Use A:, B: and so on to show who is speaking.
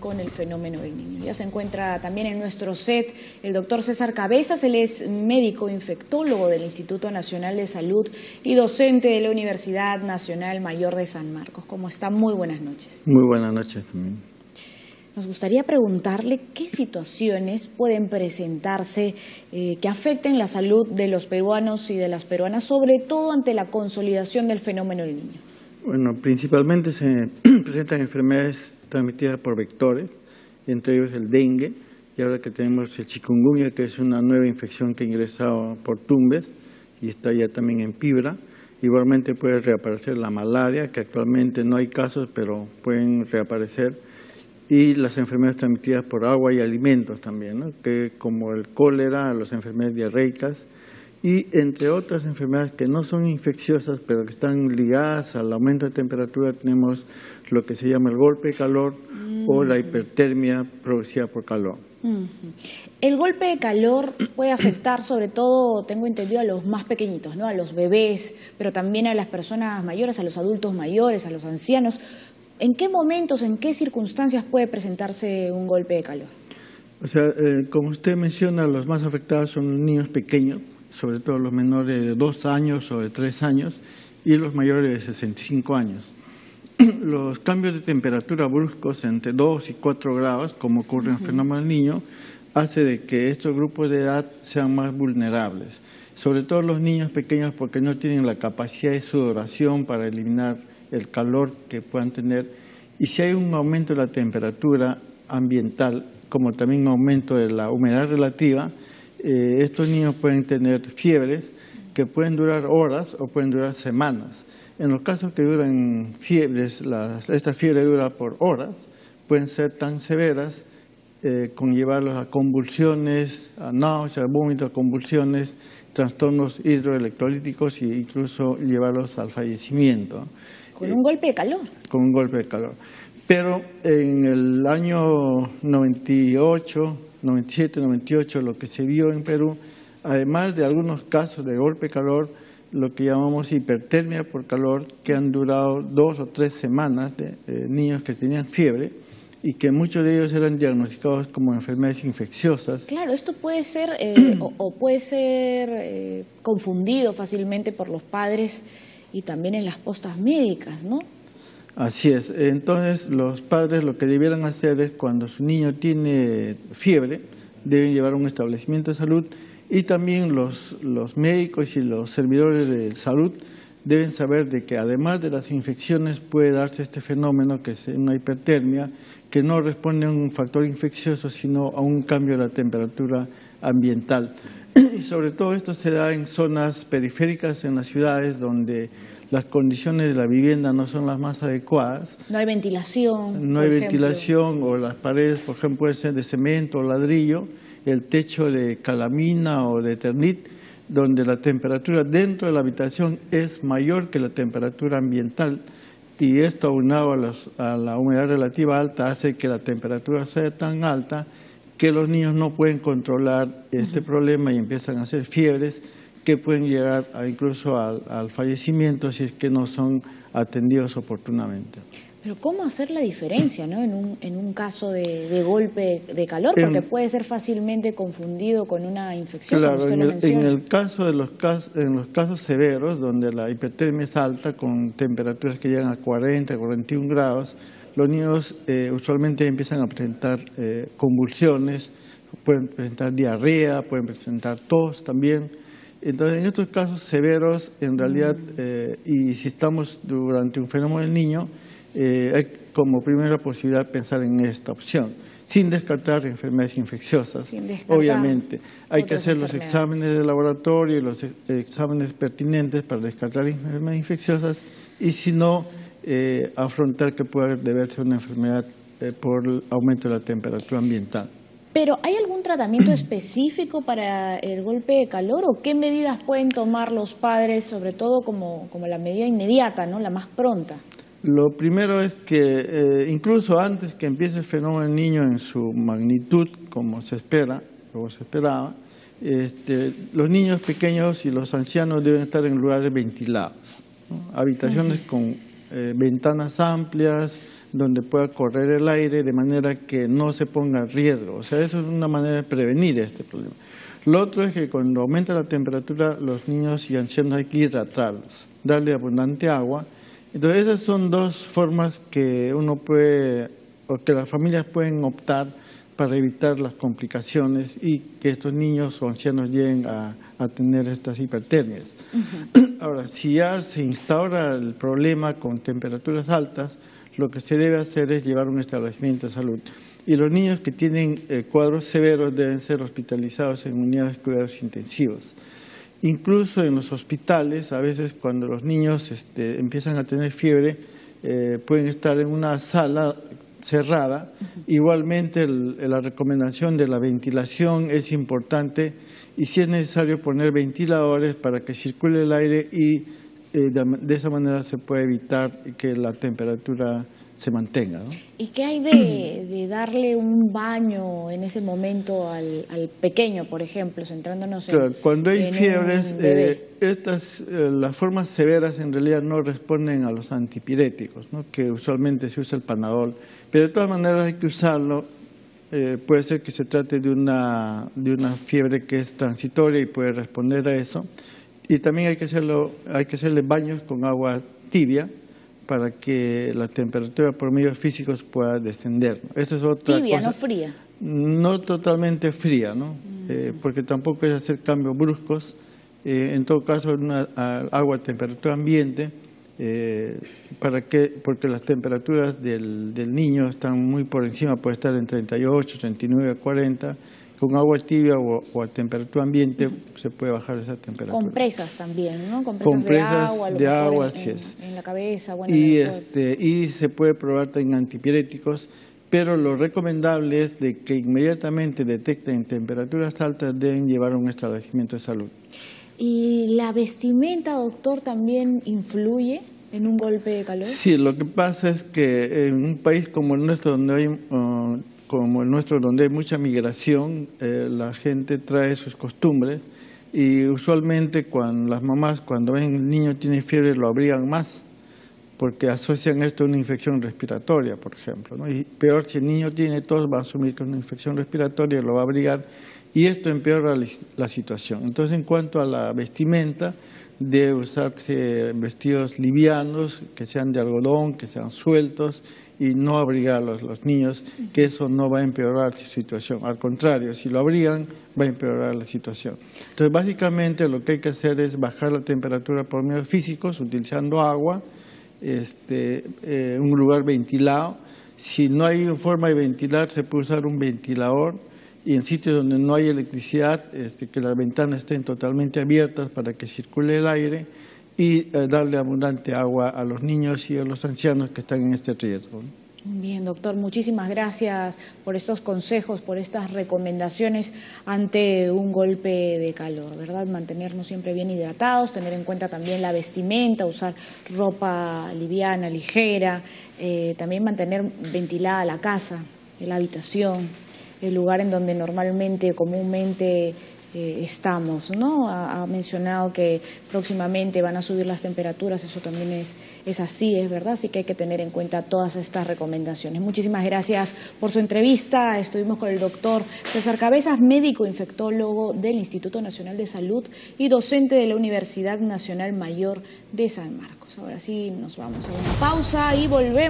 A: con el fenómeno del niño. Ya se encuentra también en nuestro set el doctor César Cabezas. Él es médico infectólogo del Instituto Nacional de Salud y docente de la Universidad Nacional Mayor de San Marcos. ¿Cómo está? Muy buenas noches.
B: Muy buenas noches también.
A: Nos gustaría preguntarle qué situaciones pueden presentarse que afecten la salud de los peruanos y de las peruanas, sobre todo ante la consolidación del fenómeno del niño.
B: Bueno, principalmente se presentan enfermedades transmitidas por vectores, entre ellos el dengue, y ahora que tenemos el chikungunya, que es una nueva infección que ha ingresado por Tumbes y está ya también en Piura. Igualmente puede reaparecer la malaria, que actualmente no hay casos, pero pueden reaparecer, y las enfermedades transmitidas por agua y alimentos también, ¿no? Que como el cólera, las enfermedades diarreicas, y entre otras enfermedades que no son infecciosas, pero que están ligadas al aumento de temperatura, tenemos lo que se llama el golpe de calor o la hipertermia producida por calor.
A: El golpe de calor puede afectar sobre todo, tengo entendido, a los más pequeñitos, ¿no? A los bebés, pero también a las personas mayores, a los adultos mayores, a los ancianos. ¿En qué momentos, en qué circunstancias puede presentarse un golpe de calor?
B: O sea, como usted menciona, los más afectados son los niños pequeños, sobre todo los menores de 2 años o de 3 años y los mayores de 65 años. Los cambios de temperatura bruscos entre 2 y 4 grados, como ocurre en el fenómeno del niño, hace de que estos grupos de edad sean más vulnerables. Sobre todo los niños pequeños, porque no tienen la capacidad de sudoración para eliminar el calor que puedan tener. Y si hay un aumento de la temperatura ambiental, como también un aumento de la humedad relativa, estos niños pueden tener fiebres que pueden durar horas o pueden durar semanas. En los casos que duran fiebres, esta fiebre dura por horas, pueden ser tan severas, conllevarlos a convulsiones, a náuseas, vómitos, convulsiones, trastornos hidroelectrolíticos e incluso llevarlos al fallecimiento.
A: ¿Con un golpe de calor?
B: Con un golpe de calor. Pero en el año 98, 97, 98, lo que se vio en Perú, además de algunos casos de golpe de calor, lo que llamamos hipertermia por calor, que han durado 2 o 3 semanas, de niños que tenían fiebre y que muchos de ellos eran diagnosticados como enfermedades infecciosas.
A: Claro, esto puede ser o puede ser confundido fácilmente por los padres y también en las postas médicas, ¿no? Así
B: es. Entonces, los padres lo que debieran hacer es, cuando su niño tiene fiebre, deben llevar a un establecimiento de salud, y también los médicos y los servidores de salud deben saber de que además de las infecciones puede darse este fenómeno, que es una hipertermia, que no responde a un factor infeccioso, sino a un cambio de la temperatura ambiental. Y sobre todo esto se da en zonas periféricas, en las ciudades, donde las condiciones de la vivienda no son las más adecuadas.
A: No hay ventilación.
B: No hay ventilación, o las paredes, por ejemplo, pueden ser de cemento o ladrillo, el techo de calamina o de Eternit, donde la temperatura dentro de la habitación es mayor que la temperatura ambiental, y esto aunado a la humedad relativa alta hace que la temperatura sea tan alta que los niños no pueden controlar este problema y empiezan a hacer fiebres que pueden llegar incluso al fallecimiento si es que no son atendidos oportunamente.
A: Pero ¿cómo hacer la diferencia, ¿no? en un caso de golpe de calor? Porque puede ser fácilmente confundido con una infección,
B: claro,
A: como usted lo menciona.
B: En el caso de los casos severos, donde la hipertermia es alta, con temperaturas que llegan a 40, 41 grados, los niños usualmente empiezan a presentar convulsiones, pueden presentar diarrea, pueden presentar tos también. Entonces, en estos casos severos, en realidad, y si estamos durante un fenómeno del niño, hay como primera posibilidad pensar en esta opción, sin descartar enfermedades infecciosas. Obviamente, hay que hacer los exámenes de laboratorio y los exámenes pertinentes para descartar enfermedades infecciosas, y si no, afrontar que pueda deberse a una enfermedad por el aumento de la temperatura ambiental.
A: ¿Pero hay algún tratamiento específico para el golpe de calor, o qué medidas pueden tomar los padres, sobre todo como la medida inmediata, ¿no? La más pronta?
B: Lo primero es que incluso antes que empiece el fenómeno del niño en su magnitud, como se espera, como se esperaba, los niños pequeños y los ancianos deben estar en lugares ventilados, ¿no? Habitaciones con ventanas amplias, donde pueda correr el aire de manera que no se ponga en riesgo. O sea, eso es una manera de prevenir este problema. Lo otro es que cuando aumenta la temperatura, los niños y ancianos hay que hidratarlos, darle abundante agua. Entonces, esas son dos formas que uno puede, o que las familias pueden optar para evitar las complicaciones y que estos niños o ancianos lleguen a tener estas hipertermias. Ahora, si ya se instaura el problema con temperaturas altas, lo que se debe hacer es llevar un establecimiento de salud. Y los niños que tienen cuadros severos deben ser hospitalizados en unidades de cuidados intensivos. Incluso en los hospitales, a veces cuando los niños empiezan a tener fiebre, pueden estar en una sala cerrada. Igualmente la recomendación de la ventilación es importante y si es necesario poner ventiladores para que circule el aire y de esa manera se puede evitar que la temperatura se mantenga, ¿no?
A: ¿Y qué hay de darle un baño en ese momento al pequeño, por ejemplo, centrándonos en
B: cuando hay fiebres,
A: estas
B: las formas severas en realidad no responden a los antipiréticos, ¿no? Que usualmente se usa el Panadol, pero de todas maneras hay que usarlo. Puede ser que se trate de una fiebre que es transitoria y puede responder a eso. Y también hay que hacerle baños con agua tibia para que la temperatura por medios físicos pueda descender. Esa es otra
A: tibia,
B: cosa.
A: No fría.
B: No totalmente fría, ¿no? Porque tampoco es hacer cambios bruscos. En todo caso, agua a temperatura ambiente, porque las temperaturas del niño están muy por encima, puede estar en 38, 39, 40. Con agua tibia o a temperatura ambiente se puede bajar esa temperatura.
A: Compresas también, ¿no? Compresas de agua, en la cabeza. Bueno,
B: y se puede probar también antipiréticos, pero lo recomendable es de que inmediatamente detecten temperaturas altas deben llevar a un establecimiento de salud.
C: ¿Y la vestimenta, doctor, también influye en un golpe de calor?
B: Sí, lo que pasa es que en un país como el nuestro, donde hay mucha migración, la gente trae sus costumbres y usualmente las mamás cuando ven el niño tiene fiebre lo abrigan más porque asocian esto a una infección respiratoria, por ejemplo, ¿no? Y peor, si el niño tiene tos, va a asumir que es una infección respiratoria, lo va a abrigar y esto empeora la situación. Entonces, en cuanto a la vestimenta, debe usarse vestidos livianos, que sean de algodón, que sean sueltos, y no abrigar a los niños, que eso no va a empeorar su situación. Al contrario, si lo abrigan, va a empeorar la situación. Entonces, básicamente lo que hay que hacer es bajar la temperatura por medios físicos, utilizando agua, un lugar ventilado. Si no hay forma de ventilar, se puede usar un ventilador, y en sitios donde no hay electricidad, que las ventanas estén totalmente abiertas para que circule el aire, y darle abundante agua a los niños y a los ancianos que están en este riesgo.
A: Bien, doctor, muchísimas gracias por estos consejos, por estas recomendaciones ante un golpe de calor, ¿verdad? Mantenernos siempre bien hidratados, tener en cuenta también la vestimenta, usar ropa liviana, ligera, también mantener ventilada la casa, la habitación, el lugar en donde comúnmente estamos, ¿no? Ha mencionado que próximamente van a subir las temperaturas, eso también es así, es verdad, así que hay que tener en cuenta todas estas recomendaciones. Muchísimas gracias por su entrevista. Estuvimos con el doctor César Cabezas, médico infectólogo del Instituto Nacional de Salud y docente de la Universidad Nacional Mayor de San Marcos. Ahora sí, nos vamos a una pausa y volvemos.